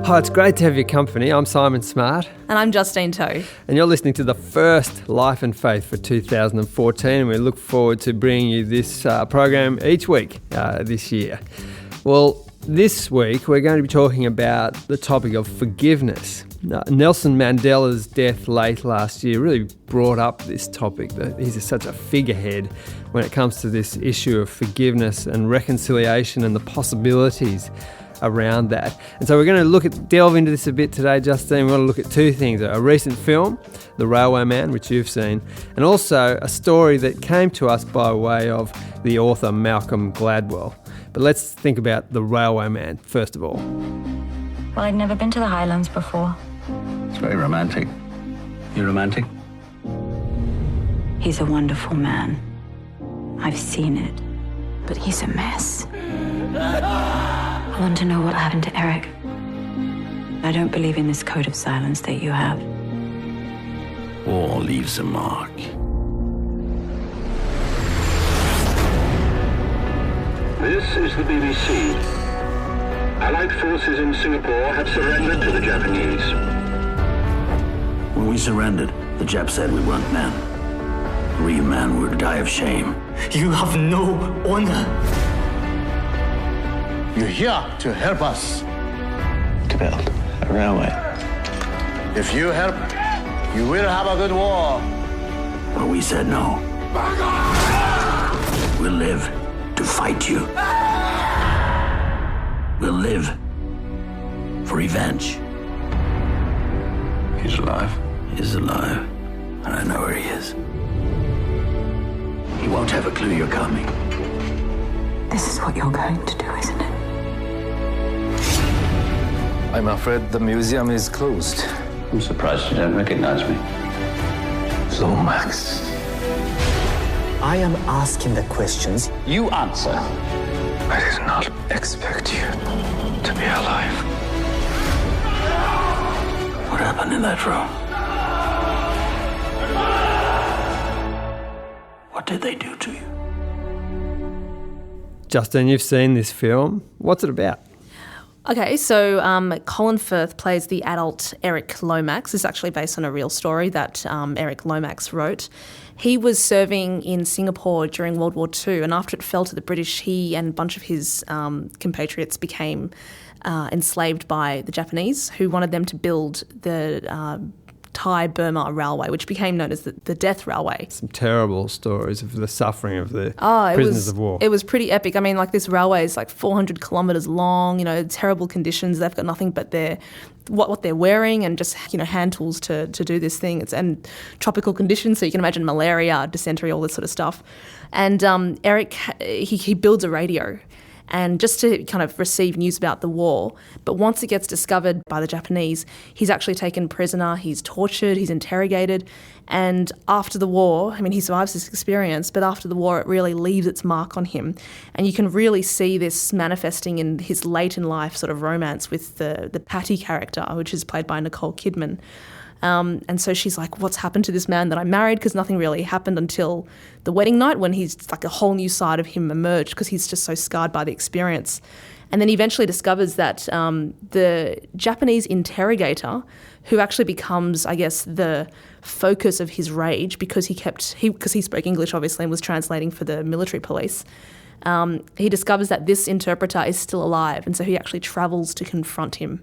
Hi, it's great to have your company. I'm Simon Smart. And I'm Justine Toe. And you're listening to the first Life and Faith for 2014. And we look forward to bringing you this program each week this year. Well, this week we're going to be talking about the topic of forgiveness. Nelson Mandela's death late last year really brought up this topic. That he's such a figurehead when it comes to this issue of forgiveness and reconciliation and the possibilities around that. And so we're going to delve into this a bit today, Justine. We want to look at two things: a recent film, The Railway Man, which you've seen, and also a story that came to us by way of the author Malcolm Gladwell. But let's think about The Railway Man first of all. Well, I'd never been to the Highlands before. It's very romantic. You romantic? He's a wonderful man. I've seen it. But he's a mess. I want to know what happened to Eric. I don't believe in this code of silence that you have. War leaves a mark. This is the BBC. Allied forces in Singapore have surrendered to the Japanese. When we surrendered, the Jap said we weren't men. A real man would die of shame. You have no honor. You're here to help us. To build a railway. If you help, you will have a good war. But we said no. We'll live to fight you. We'll live for revenge. He's alive. He's alive, and I know where he is. He won't have a clue you're coming. This is what you're going to do, isn't it? I'm afraid the museum is closed. I'm surprised you don't recognize me. Lomax. I am asking the questions. You answer. I did not expect you to be alive. What happened in that room? What did they do to you? Justin, you've seen this film. What's it about? Okay, so Colin Firth plays the adult Eric Lomax. It's actually based on a real story that Eric Lomax wrote. He was serving in Singapore during World War II, and after it fell to the British, he and a bunch of his compatriots became enslaved by the Japanese, who wanted them to build the Thai-Burma Railway, which became known as the Death Railway. Some terrible stories of the suffering of the prisoners of war. It was pretty epic. I mean, like, this railway is like 400 kilometres long, terrible conditions. They've got nothing but what they're wearing and just, hand tools to do this thing. And tropical conditions, so you can imagine malaria, dysentery, all this sort of stuff. And Eric, he builds a radio, and just to kind of receive news about the war. But once it gets discovered by the Japanese, he's actually taken prisoner, he's tortured, he's interrogated. And after the war, he survives this experience, but after the war, it really leaves its mark on him. And you can really see this manifesting in his late in life sort of romance with the Patty character, which is played by Nicole Kidman. And so she's like, what's happened to this man that I married? Because nothing really happened until the wedding night, when he's like a whole new side of him emerged, because he's just so scarred by the experience. And then he eventually discovers that the Japanese interrogator, who actually becomes, I guess, the focus of his rage, because he spoke English, obviously, and was translating for the military police, he discovers that this interpreter is still alive, and so he actually travels to confront him.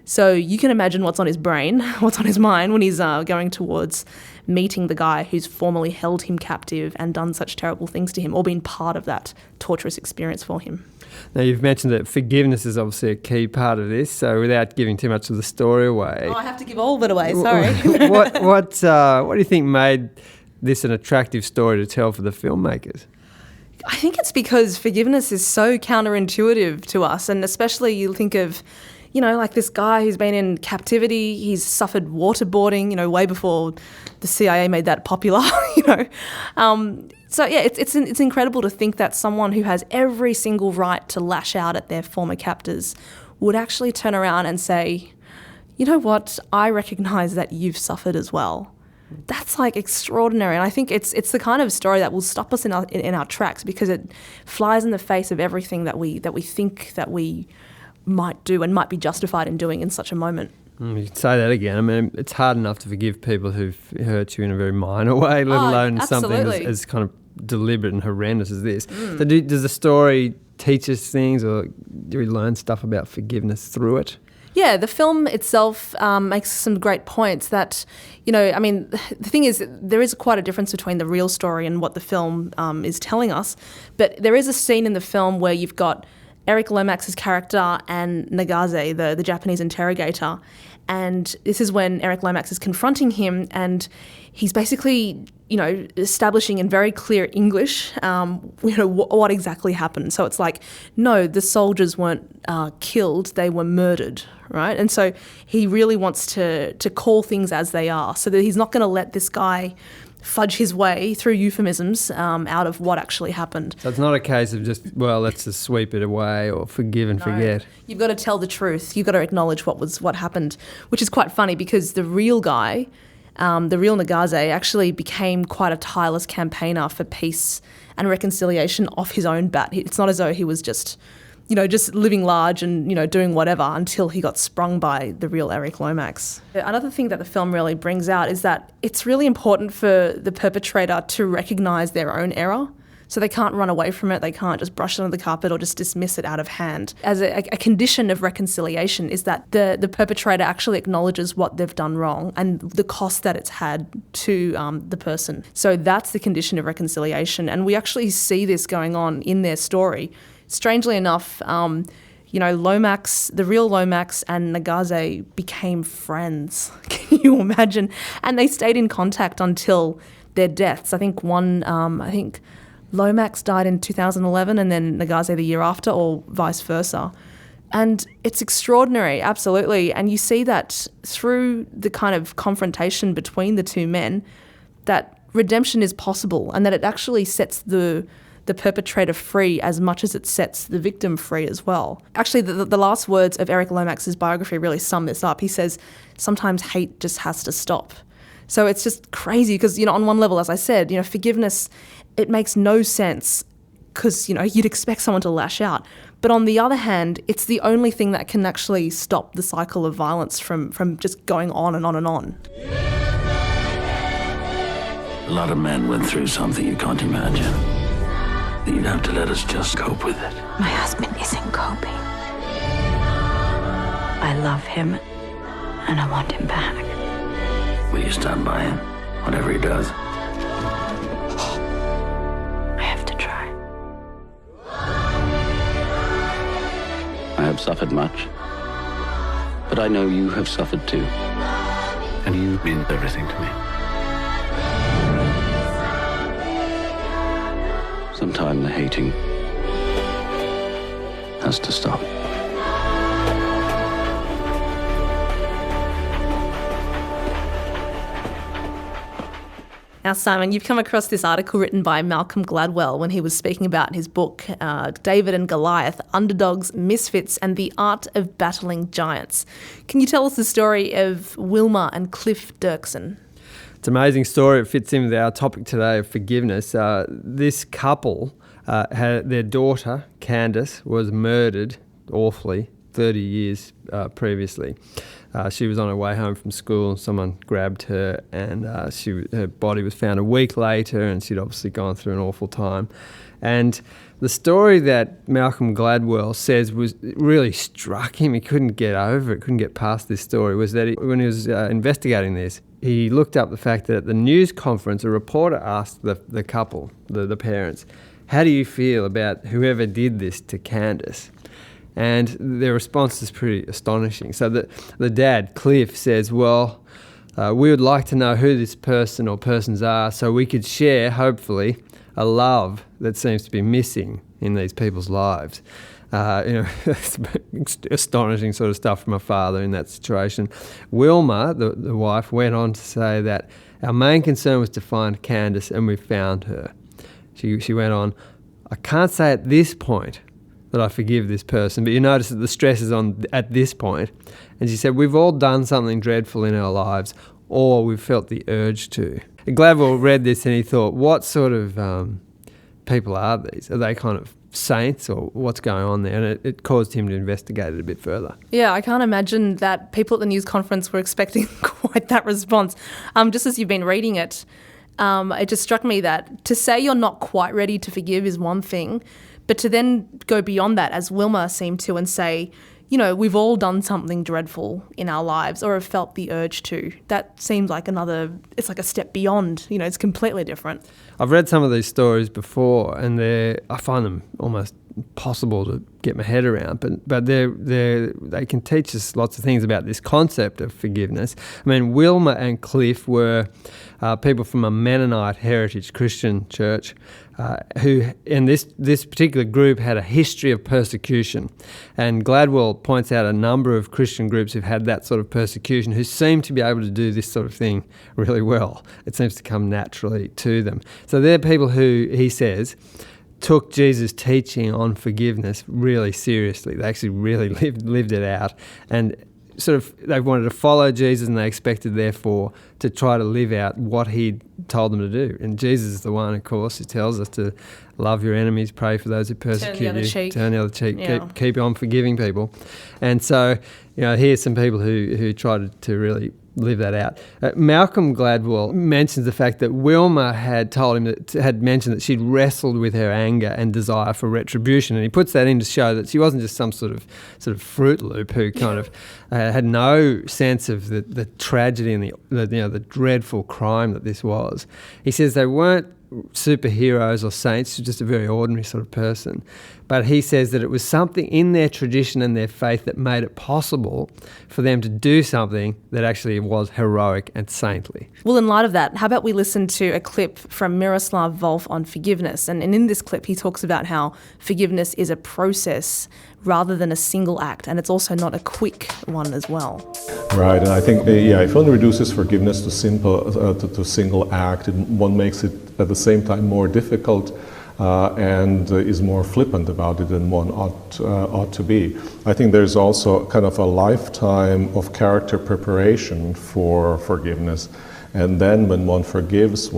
So you can imagine what's on his brain, what's on his mind when he's going towards meeting the guy who's formerly held him captive and done such terrible things to him, or been part of that torturous experience for him. Now, you've mentioned that forgiveness is obviously a key part of this, so without giving too much of the story away... Oh, I have to give all of it away, sorry. What do you think made this an attractive story to tell for the filmmakers? I think it's because forgiveness is so counterintuitive to us, and especially you think of, like this guy who's been in captivity, he's suffered waterboarding, way before the CIA made that popular, So, yeah, it's incredible to think that someone who has every single right to lash out at their former captors would actually turn around and say, you know what, I recognise that you've suffered as well. That's like extraordinary, and I think it's the kind of story that will stop us in our tracks, because it flies in the face of everything that we think that we might do and might be justified in doing in such a moment. You can say that again. I mean, it's hard enough to forgive people who've hurt you in a very minor way, let alone absolutely. something as kind of deliberate and horrendous as this. So does the story teach us things, or do we learn stuff about forgiveness through it? Yeah, the film itself makes some great points that, the thing is, there is quite a difference between the real story and what the film is telling us. But there is a scene in the film where you've got Eric Lomax's character and Nagase, the Japanese interrogator. And this is when Eric Lomax is confronting him, and he's basically, establishing in very clear English, what exactly happened. So it's like, no, the soldiers weren't killed, they were murdered, right? And so he really wants to call things as they are, so that he's not going to let this guy fudge his way through euphemisms out of what actually happened. So it's not a case of just, let's just sweep it away or forgive and forget. You've got to tell the truth. You've got to acknowledge what happened, which is quite funny because the real guy, the real Nagase, actually became quite a tireless campaigner for peace and reconciliation off his own bat. It's not as though he was just living large and, doing whatever until he got sprung by the real Eric Lomax. Another thing that the film really brings out is that it's really important for the perpetrator to recognise their own error. So they can't run away from it, they can't just brush it under the carpet or just dismiss it out of hand. As a condition of reconciliation is that the perpetrator actually acknowledges what they've done wrong and the cost that it's had to the person. So that's the condition of reconciliation. And we actually see this going on in their story. Strangely enough, Lomax, the real Lomax and Nagase became friends. Can you imagine? And they stayed in contact until their deaths. I think Lomax died in 2011 and then Nagase the year after, or vice versa. And it's extraordinary, absolutely. And you see that through the kind of confrontation between the two men, that redemption is possible and that it actually sets the perpetrator free as much as it sets the victim free as well. Actually, the last words of Eric Lomax's biography really sum this up. He says, sometimes hate just has to stop. So it's just crazy because, on one level, as I said, forgiveness, it makes no sense because, you'd expect someone to lash out. But on the other hand, it's the only thing that can actually stop the cycle of violence from just going on and on and on. A lot of men went through something you can't imagine. You'd have to let us just cope with it. My husband isn't coping. I love him, and I want him back. Will you stand by him, whatever he does? I have to try. I have suffered much, but I know you have suffered too. And you mean everything to me. Sometime the hating has to stop. Now, Simon, you've come across this article written by Malcolm Gladwell when he was speaking about his book, David and Goliath, Underdogs, Misfits, and the Art of Battling Giants. Can you tell us the story of Wilma and Cliff Dirksen? It's an amazing story. It fits in with our topic today of forgiveness. This couple, their daughter, Candace, was murdered awfully 30 years previously. She was on her way home from school and someone grabbed her and her body was found a week later and she'd obviously gone through an awful time. And the story that Malcolm Gladwell says really struck him. He couldn't get over it, couldn't get past this story, was that when he was investigating this, he looked up the fact that at the news conference, a reporter asked the couple, the parents, how do you feel about whoever did this to Candace? And their response is pretty astonishing. So the dad, Cliff, says, we would like to know who this person or persons are so we could share, hopefully, a love that seems to be missing in these people's lives. It's astonishing sort of stuff from a father in that situation. Wilma, the wife, went on to say that our main concern was to find Candace and we found her. She went on, I can't say at this point that I forgive this person, but you notice that the stress is on at this point. And she said, we've all done something dreadful in our lives, or we've felt the urge to. And Gladwell read this and he thought, what sort of people are these? Are they kind of saints or what's going on there, and it caused him to investigate it a bit further. Yeah, I can't imagine that people at the news conference were expecting quite that response. Just as you've been reading it, it just struck me that to say you're not quite ready to forgive is one thing, but to then go beyond that, as Wilma seemed to, and say, you know, we've all done something dreadful in our lives or have felt the urge to. That seems like it's like a step beyond, you know, it's completely different. I've read some of these stories before, and I find them almost impossible to get my head around, but they can teach us lots of things about this concept of forgiveness. I mean, Wilma and Cliff were people from a Mennonite heritage Christian church who, in this particular group, had a history of persecution. And Gladwell points out a number of Christian groups who've had that sort of persecution who seem to be able to do this sort of thing really well. It seems to come naturally to them. So they're people who, he says, took Jesus' teaching on forgiveness really seriously. They actually really lived it out, and sort of they wanted to follow Jesus, and they expected, therefore, to try to live out what he told them to do. And Jesus is the one, of course, who tells us to love your enemies, pray for those who persecute you, turn the other cheek, yeah. keep on forgiving people. And so, you know, here's some people who tried to really live that out. Malcolm Gladwell mentions the fact that Wilma had mentioned that she'd wrestled with her anger and desire for retribution, and he puts that in to show that she wasn't just some sort of Fruit Loop who kind of had no sense of the tragedy and the dreadful crime that this was. He says they weren't superheroes or saints, just a very ordinary sort of person. But he says that it was something in their tradition and their faith that made it possible for them to do something that actually was heroic and saintly. Well, in light of that, how about we listen to a clip from Miroslav Volf on forgiveness? And in this clip, he talks about how forgiveness is a process rather than a single act, and it's also not a quick one as well. Right, and I think, if one reduces forgiveness to single act, one makes it at the same time more difficult and is more flippant about it than one ought to be. I think there's also kind of a lifetime of character preparation for forgiveness, and then when one forgives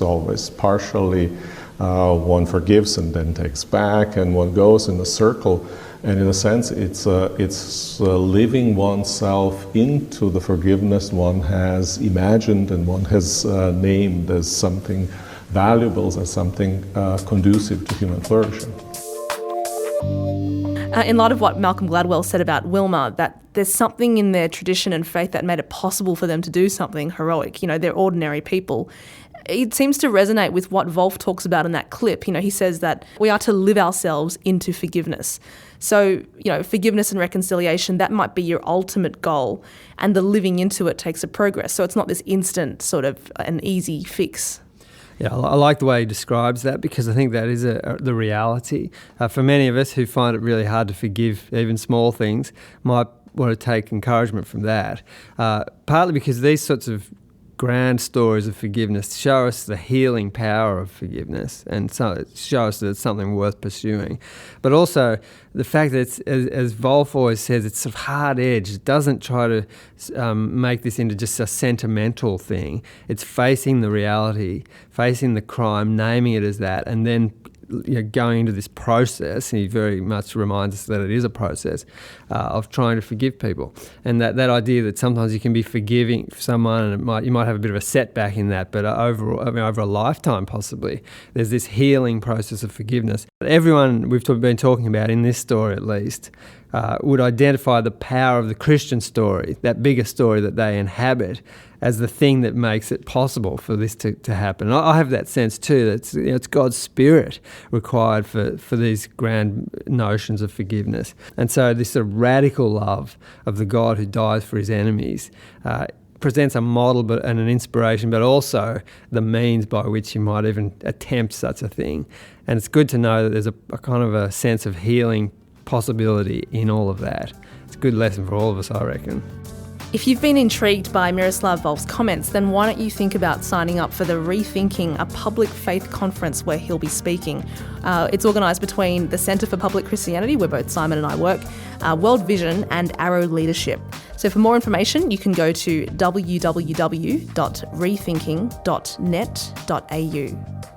always partially. One forgives and then takes back, and one goes in a circle. And in a sense, it's living oneself into the forgiveness one has imagined and one has named as something valuable, as something conducive to human flourishing. In light of what Malcolm Gladwell said about Wilma, that there's something in their tradition and faith that made it possible for them to do something heroic. You know, they're ordinary people. It seems to resonate with what Volf talks about in that clip. You know, he says that we are to live ourselves into forgiveness. So, you know, forgiveness and reconciliation, that might be your ultimate goal, and the living into it takes a progress. So it's not this instant sort of an easy fix. Yeah, I like the way he describes that, because I think that is the reality. For many of us who find it really hard to forgive even small things, might want to take encouragement from that. Partly because these sorts of grand stories of forgiveness show us the healing power of forgiveness, and so show us that it's something worth pursuing. But also the fact that it's, as Volf always says, it's sort of hard-edged. It doesn't try to make this into just a sentimental thing. It's facing the reality, facing the crime, naming it as that, and then going into this process. He very much reminds us that it is a process of trying to forgive people, and that idea that sometimes you can be forgiving someone and you might have a bit of a setback in that, but over a lifetime possibly, there's this healing process of forgiveness. Everyone we've been talking about in this story, at least, would identify the power of the Christian story, that bigger story that they inhabit, as the thing that makes it possible for this to happen. I have that sense too, that it's God's Spirit required for these grand notions of forgiveness. And so this sort of radical love of the God who dies for his enemies presents a model and an inspiration, but also the means by which you might even attempt such a thing. And it's good to know that there's a kind of a sense of healing possibility in all of that. It's a good lesson for all of us, I reckon. If you've been intrigued by Miroslav Volf's comments, then why don't you think about signing up for the Rethinking, a public faith conference where he'll be speaking. It's organised between the Centre for Public Christianity, where both Simon and I work, World Vision and Arrow Leadership. So for more information, you can go to www.rethinking.net.au.